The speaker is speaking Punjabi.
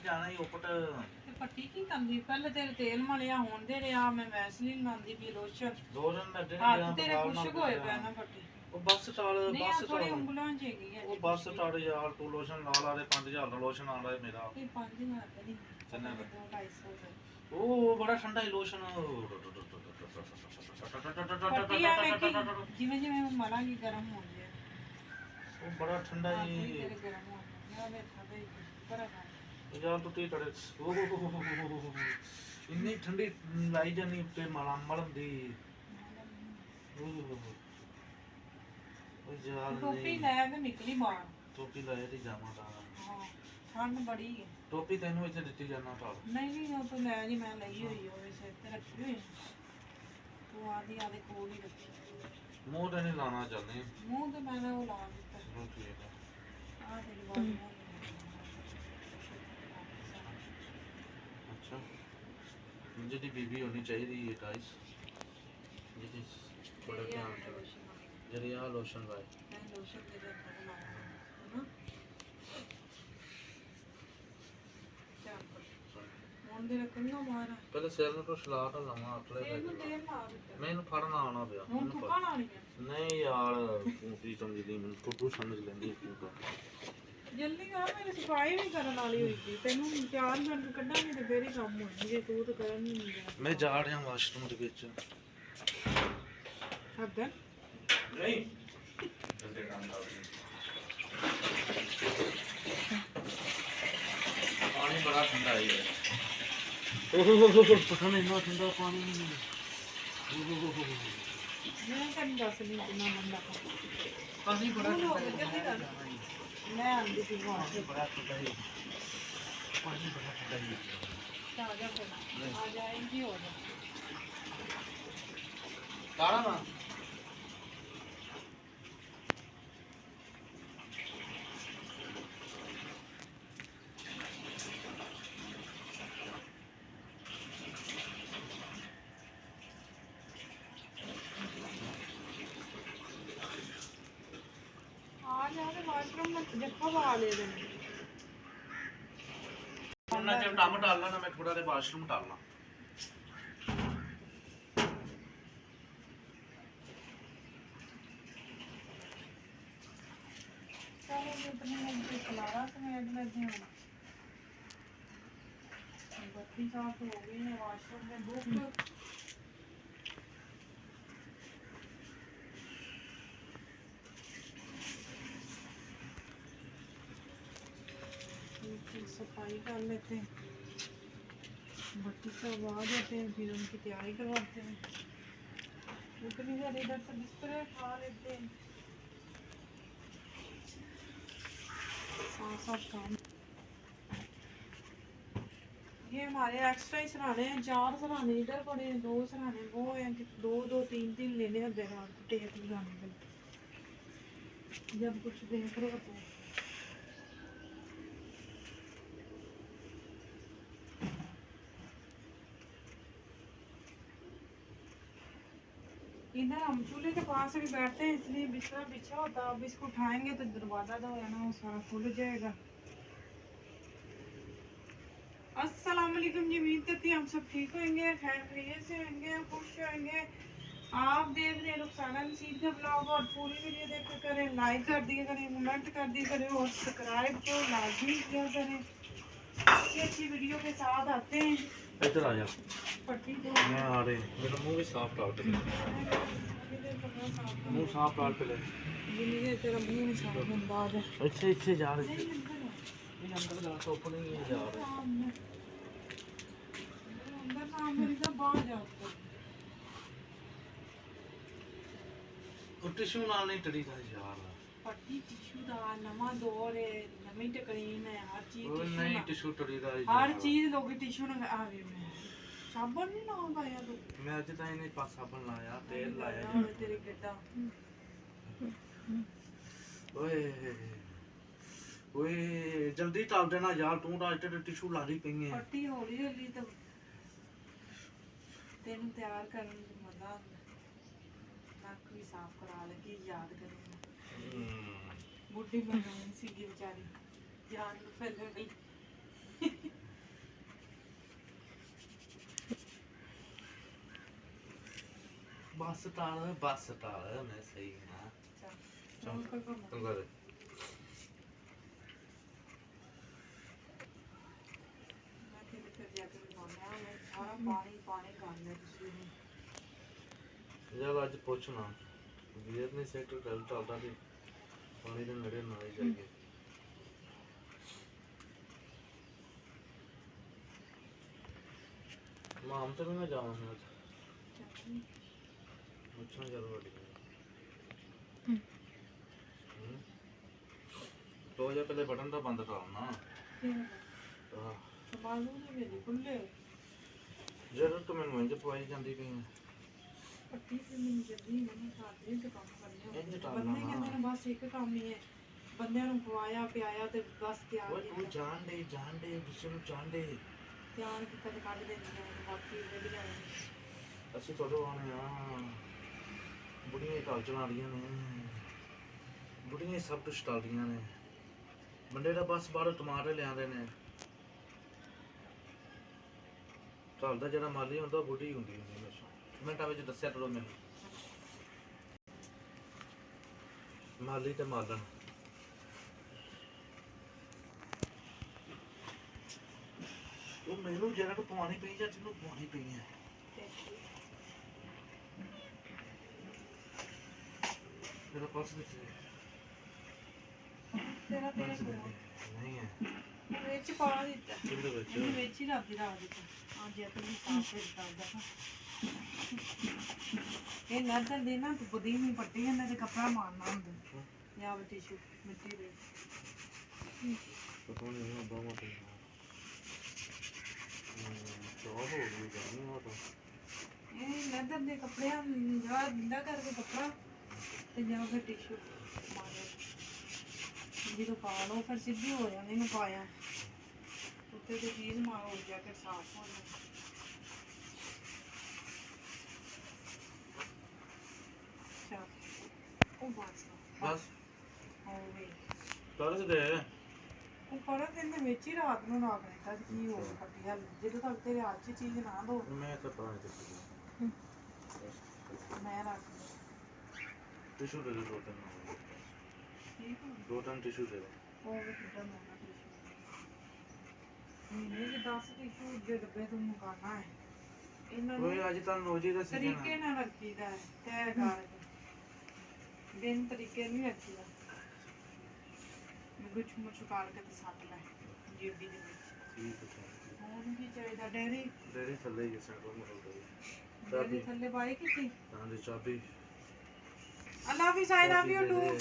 ਜਾਣਾ ਹੀ ਉਪਟ ਤੇ ਪੱਟੀ ਕੀ ਕਰਦੀ ਪਹਿਲੇ ਤੇਰੇ ਤੇਲ ਮਲਿਆ ਹੁਣ ਦੇ ਰਿਆ ਮੈਂ ਵੈਸਲੀਨ ਲਾਉਂਦੀ ਵੀ ਲੋਸ਼ਨ ਦੋ ਦਿਨ ਲੱਗੇ ਹੱਥ ਤੇਰੇ ਖੁਸ਼ਕ ਹੋਏ ਪਿਆ ਨਾ ਪੱਟੀ ਉਹ ਬੱਸ ਟਾਲ ਨਹੀਂ ਆ ਥੋੜੀ ਉਂਗਲਾਂ ਚ ਹੈਗੀ ਉਹ ਬੱਸ ਟਾਲ ਯਾਰ ਤੂੰ ਲੋਸ਼ਨ ਲਾ ਦੇ 5000 ਦਾ ਲੋਸ਼ਨ ਆਉਂਦਾ ਹੈ ਮੇਰਾ ਇਹ 5000 ਦਾ ਨਹੀਂ ਕਿੰਨੇ ਦਾ 250 ਦਾ ਉਹ ਬੜਾ ਠੰਡਾ ਹੈ ਲੋਸ਼ਨ ਪੱਟੀ ਆ ਵੇਖੀ ਜਿਵੇਂ ਜਿਵੇਂ ਮਲਾਂਗੀ ਗਰਮ ਹੋ ਗਿਆ ਉਹ ਬੜਾ ਠੰਡਾ ਤੇਰੇ ਹੀ ਗਰਮ ਹੋ ਗਿਆ ਮੈਂ ਥਾਦੇ ਪਰ ਯਾਰ ਤੂੰ ਕੀ ਕਰੇ ਇੰਨੀ ਠੰਡੀ ਲਾਈ ਜਾਨੀ ਉੱਤੇ ਮਲਮ ਦੀ ਉਹ ਯਾਰ ਟੋਪੀ ਲੈ ਕੇ ਨਿਕਲੀ ਬਾਹਰ ਟੋਪੀ ਲਾਇਆ ਤੇ ਜਾਵਾਂ ਤਾਂ ਹਾਂ ਠੰਡ ਬੜੀ ਹੈ ਟੋਪੀ ਤੈਨੂੰ ਇੱਥੇ ਦਿੱਤੀ ਜਾਣਾ ਤਾਂ ਨਹੀਂ ਉਹ ਤਾਂ ਲੈ ਜੀ ਮੈਂ ਲਈ ਹੋਈ ਹੋਵੇ ਸਿਰ ਤੇ ਰੱਖੀ ਹੋਈ ਤੂੰ ਆਦੀ ਆਦੇ ਕੋਲ ਹੀ ਰੱਖੀ ਮੂੰਹ ਤੇ ਨਹੀਂ ਲਾਣਾ ਚਾਹੁੰਦੇ ਮੂੰਹ ਤੇ ਮੈਂ ਉਹ ਲਾ ਦਿੱਤਾ ਚਲੋ ਠੀਕ ਹੈ ਆ ਤੇਰੀ ਬਾਤ ਅੱਛਾ ਜਿਹਦੀ ਬੀਬੀ ਹੋਣੀ ਚਾਹੀਦੀ ਹੈ ਗਾਇਸ ਜਿਹਦੀ ਥੋੜਾ ਧਿਆਨ ਜਿਹੜੀ ਆ ਲੋਸ਼ਨ ਲਾਏ ਮੈਂ ਲੋਸ਼ਨ ਦੇ ਦੇ ਲਾਉਣਾ ਹੁਣ ਦੇ ਰੱਖਣਾ ਮਾਰਾ ਪਹਿਲੇ ਸਿਰ ਨੂੰ ਤੋਂ ਸਲਾਹ ਤਾਂ ਲਾਵਾਂ ਅਟਲੇ ਇਹਨੂੰ ਤੇਲ ਲਾ ਦਿੱਤਾ ਮੈਨੂੰ ਫੜਨਾ ਆਉਣਾ ਪਿਆ ਹੁਣ ਤੂੰ ਖਾਣਾ ਨਹੀਂ ਨਹੀਂ ਯਾਰ ਤੂੰ ਕੀ ਸਮਝਦੀ ਮੈਨੂੰ ਫੁੱਟੂ ਸਮਝ ਲੈਂਦੀ ਤੂੰ ਜਲਦੀ ਆ ਮੇਰੇ ਸਫਾਈ ਵੀ ਕਰਨ ਵਾਲੀ ਹੋਈ ਸੀ ਤੈਨੂੰ 4 ਮਿੰਟ ਕੱਢਾਂਗੇ ਤੇ ਫੇਰ ਹੀ ਕੰਮ ਹੋਣਾ ਜੇ ਤੂੰ ਤਾਂ ਕਰਨ ਨਹੀਂ ਦਿੰਦਾ ਮੈਂ ਜਾ ਰਿਹਾ ਵਾਸ਼ਰੂਮ ਦੇ ਵਿੱਚ ਅੱਗੇ ਨਹੀਂ ਜਲਦੀ ਕੰਮ ਕਰ ਪਾਣੀ ਬੜਾ ਠੰਡਾ ਹੈ ਓਹ ਪਤਾ ਨਹੀਂ ਇੰਨਾ ਠੰਡਾ ਪਾਣੀ ਨਹੀਂ ਮੈਂ ਤੈਨੂੰ ਦੱਸ ਨਹੀਂ ਕਿੰਨਾ ਮੰਦਾ ਪਾਣੀ ਬੜਾ ਠੰਡਾ ਜਲਦੀ ਕਰ ਮੈਂ ਆਂਦੀ ਸੀ ਵਾਸ਼ ਬੜਾ ਠੰਡਾ ਹੈ ਪਾਣੀ ਬੜਾ ਠੰਡਾ ਹੈ ਆ ਜਾ ਫਿਰ ਆ ਜਾ ਇੰਜੀ ਹੋ ਜਾ ਕਾੜਾ ਨਾ वाशरूम में जप्पा पा ले देंगे ना जब टम डालना ना मैं थोड़ा दे वाशरूम डालना चलो ये अपने मुझे खिलाया समेट लेते हैं बत्ती साफ हो गई है वाशरूम में बुक सफाई कर लेते हैं बत्ती सब आ जाते हैं फिर उनकी तैयारी करवाते हैं उतनी देर इधर से बिस्तर खा लेते हैं साथ साथ काम ये हमारे एक्स्ट्रा ही सराहने हैं 4 सराहने इधर पड़े हैं 2 सराहने वो हैं कि 2 3 लेने होते हैं टेप लगाने के जब कुछ देख रहे होते हैं इधर हम चूल्हे के पास भी बैठते हैं इसलिए बिस्तर बिछा होता है अब इसको उठाएंगे तो दरवाज़ा तो है ना वो सारा खुल जाएगा अस्सलाम वालेकुम जी उम्मीद करती हैं हम सब ठीक होंगे खैर खैरियत से होंगे खुश होंगे आप देख रहे हैं रुखसाना नसीब का ब्लॉग और पूरी वीडियो देख कर करें लाइक कर दिया करें कमेंट कर दिया करें और सब्सक्राइब तो लाजमी किया करें अच्छी वीडियो के साथ आते हैं इधर आ जा पट्टी को मैं आ रहे मेरा मुंह भी साफ डाल पे मुंह साफ डाल पे जिन्हें तेरा मुंह नहीं साफ होता है अच्छे अच्छे जा रहे ये अंदर जा तो ऊपर नहीं जा रहे अंदर काम मेरी तो बाहर जाओ और टिश्यू नाल नहीं टड़ी था यार पट्टी टिश्यू दा नवा दौर है नवी तकरीन है हर चीज ਉਹ ਨਹੀਂ ਟਿਸ਼ੂ ਟੜੀ ਦਾ हर चीज लोग टिश्यू ना आवे में साबुन नहीं ना पाया तू ਮੈਂ ਅੱਜ ਤਾਂ ਇਹਨੇ ਪਾਸ ਸਾਬਣ ਲਾਇਆ ਤੇਲ ਲਾਇਆ और तेरे गड्ढा ਓਏ ਓਏ ਜਲਦੀ ਚੱਲ ਦੇਣਾ ਯਾਰ ਤੂੰ ਤਾਂ ਇੱਥੇ ਟਿਸ਼ੂ ਲਾ ਰਹੀ ਪਈ ਹੈ पट्टी हौली हौली तो तेन तैयार करने में मजा आंदा नक भी साफ करा लगी याद करूंगा बुढ़ी बनानी सी बेचारी जान फैल गई ਬਸ ਟਾਲ ਮੈਂ ਸਹੀ ਹਾਂ चल कोई को ਤੂੰ ਕਰ मैं फिर जाके बनाया मैं सारा पानी पानी करने तुसी ਯਾਰ ਅੱਜ ਪੁੱਛਣਾ ਵੀਰ ਨੇ ਸੈਕਟਰ ਗੱਲ ਚੱਲਦਾ ਵੀ ਪਾਣੀ ਦੇ ਨੇੜੇ ਨਾ ਹੀ ਜਾਈਏ ਮਾਮ ਤੇ ਵੀ ਮੈਂ ਜਾਵਾਂਗਾ ਅੱਜ ਪੁੱਛਣਾ ਜ਼ਰੂਰ ਹੈ तो या पहले बटन तो बंद करना मालूम नहीं मेरी खुले जरूरत तो मैंने वहीं पवाई जाती पई है पट्टी पे मैं जल्दी मैंने साथ में काम करने ਇੰਜ ਟਾਲਣਾ बंदे ਨਾ। कहते हैं बस एक काम ही है ਬੰਦਿਆਂ ਨੂੰ ਖਵਾਇਆ ਪਿਆਇਆ ਤੇ ਬਸ ਤਿਆਰ ओए तू जान दे दूसरे ਨੂੰ जान दे ਤਿਆਰ ਕੀਤਾ ਤੇ ਕੱਢ ਦਿੰਦੀਆਂ ਨੇ ਬਾਕੀ ਜਿਹੜੀਆਂ ਨੇ ਅਸੀਂ ਕਦੋਂ ਆਣੇ ਆ ਬੁੜੀਆਂ ਘਰ ਚਲਾਉਂਦੀਆਂ ਨੇ ਬੁੜੀਆਂ ਸਭ ਕੁਝ ਟਾਲਦੀਆਂ ਨੇ ਬੰਦੇ ਦਾ ਬਸ ਬਾਹਰੋਂ ਟਮਾਟਰ ਲਿਆਉਂਦੇ ਨੇ ਘਰ ਦਾ ਜਿਹੜਾ ਮਾਲੀ ਹੁੰਦਾ ਉਹ ਬੁੱਢੀ ਹੁੰਦੀ ਹਮੇਸ਼ਾ ਮਿੰਟਾਂ ਵਿੱਚ ਦੱਸਿਆ ਕਰੋ ਮੈਨੂੰ ਮਾਲੀ ਤੇ ਮਾਲਣ ਉਹ ਮੈਨੂੰ ਜਿਹੜਾ ਨੂੰ ਪਵਾਉਣੀ ਪਈ ਜਾਂ ਜਿਹਨੂੰ ਪਵਾਉਣੀ ਪਈ ਹੈ ਮੇਰਾ ਪਰਸ ਵਿੱਚ ਤੇਰਾ ਪਰਸ ਨਹੀਂ ਹੈ ਵਿੱਚ ਪਾ ਦਿੱਤਾ ਕਿਹਦੇ ਵਿੱਚ ਇਹਨੂੰ ਵਿੱਚ ਹੀ ਰੱਖ ਦਿੱਤਾ ਅੱਜ ਇਹ ਵੀ ਸਾਫ ਕਰ ਇਹ ਨਜ਼ਰ ਦੇ ਨਾ ਤੂੰ ਬਦੀ ਨਹੀਂ ਪੱਟੀ ਇਹਨਾਂ ਤੇ ਕਪੜਾ ਮਾਰਨਾ ਹੁੰਦਾ ਜਾਂ ਉਹ ਟਿਸ਼ੂ ਮਿੱਟੀ ਦੇ ਪਤਾ ਨਹੀਂ ਉਹ ਬਾਵਾ ਤੇ ਚਾਹ ਹੋ ਗਈ ਜਾਨੀ ਉਹ ਤਾਂ ਇਹ ਨਜ਼ਰ ਦੇ ਕਪੜਿਆਂ ਜਿਹੜਾ ਦਿੰਦਾ ਕਰਕੇ ਕਪੜਾ ਤੇ ਜਾਂ ਫਿਰ ਟਿਸ਼ੂ ਮਾਰਿਆ ਜਦੋਂ ਪਾ ਲਓ ਫਿਰ ਸਿੱਧੀ ਹੋ ਜਾਂਦੀ ਇਹਨੂੰ ਪਾਇਆ ਉੱਤੇ ਤੇ ਚੀਜ਼ ਮਾਰੋ ਜਾ ਕੇ ਸਾਫ ਹੋ ਜਾਂਦਾ ਉਹ ਬਸ ਹੋਵੇ ਤਰਸ ਦੇ ਉਹ ਪਰ ਦਿਨ ਵਿੱਚ ਹੀ ਰਾਤ ਨੂੰ ਰੱਖ ਦਿੱਤਾ ਸੀ ਕੀ ਹੋ ਪੱਟੀ ਹਲ ਜਦੋਂ ਤੱਕ ਤੇਰੇ ਹੱਥ 'ਚ ਚੀਜ਼ ਨਾ ਦੋ ਮੈਂ ਤਾਂ ਪਤਾ ਨਹੀਂ ਕਿੱਥੇ ਮੈਂ ਰੱਖ ਦਿੱਤਾ ਟਿਸ਼ੂ ਦੇ ਦੋ ਤਿੰਨ ਠੀਕ ਹੋ ਦੋ ਤਿੰਨ ਟਿਸ਼ੂ ਦੇ ਉਹ ਵੀ ਕਿੱਦਾਂ ਹੋਣਾ ਮਹੀਨੇ ਦੇ 10 ਟਿਸ਼ੂ ਦੇ ਡੱਬੇ ਤੋਂ ਮੁਕਾਣਾ ਹੈ ਇਹਨਾਂ ਨੂੰ ਓਏ ਅੱਜ ਤਾਂ ਰੋਜ਼ੀ ਦਾ ਸੀਜ਼ਨ ਤਰੀਕੇ ਨਾਲ ਰੱਖੀਦਾ ਹੈ ਤੈਅ ਕਰਕੇ ਦਿਨ ਤਰੀਕੇ ਨਹੀਂ ਰੱਖੀਦਾ ਗੁੱਛ ਮੁੱਛ ਕਰਕੇ ਤੇ ਸੱਟ ਲੈ ਜੇਬੀ ਦੇ ਵਿੱਚ ਠੀਕ ਹੈ ਹੋਰ ਕੀ ਚਾਹੀਦਾ ਡੈਰੀ ਡੇਰੀ ਥੱਲੇ ਹੀ ਸੈਂਟਰ ਮੋੜ ਦੇ ਡੈਰੀ ਥੱਲੇ ਪਾਈ ਕੀਤੀ ਤਾਂ ਦੀ ਚਾਬੀ ਅੱਲਾ ਹਾਫਿਜ਼ ਆਈ ਲਵ ਯੂ ਟੂ